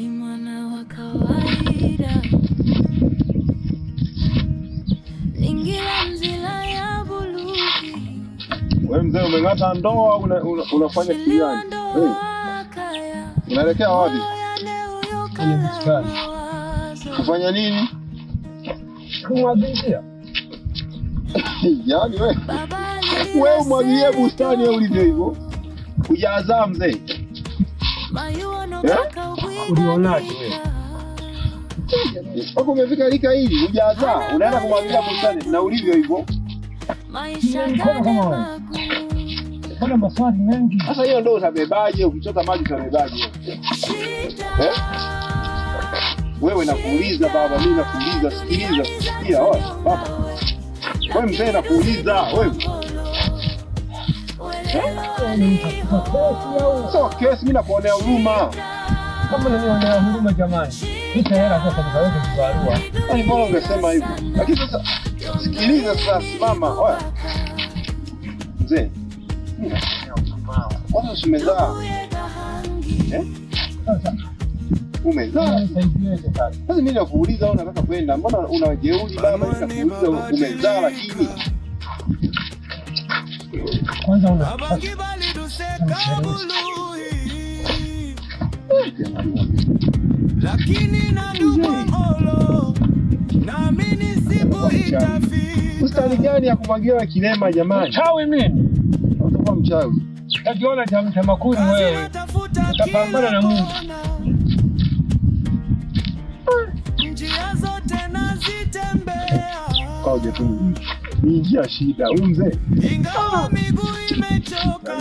ni mwana wa kawaida. Ingira mzila ya buluki. Wewe mzee umeng'ata ndoa unafanya kitu gani? Unaelekea wapi? Kufanya nini? Kumwagilia. Yaani wewe umwagilie bustani au ulivyo hivyo? Hujazaa mzee. Ulionaje wewe? Wako umefika lika hili, hujazaa, unaenda kumwagilia bustani na ulivyo hivyo. Kama wewe. Kuna maswali mengi. Sasa hiyo ndio utabebaje? Ukichota maji utabebaje? Wewe nakuuliza baba, mimi nakuuliza, sikiliza, sikia wewe baba. Wewe mzee nakuuliza, wewe. Sio kesi, mimi nakuonea huruma. Kama unanionea huruma jamani. Nipe hela sasa nikaweke kibarua. Ai, mbona ungesema hivyo? Lakini sasa sikiliza sasa, simama. Wewe. Mzee. Kwanza umezaa. Sasa umezaa. Sasa mimi nakuuliza unataka kwenda. Mbona unajeuri baba? Nakuuliza umezaa lakini. Kwanza una lakini na ndugu naamini siku itafika. Ustani gani ya kumwagia kilema jamani? Chawi mimi. Utakuwa mchawi. Kajiona cha makuni wewe. Utapambana na Mungu. Njia zote nazitembea. Kaje tu. Ni njia shida huyu mzee. Ingawa miguu imechoka.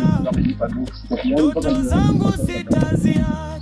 Ndoto zangu sitaziacha.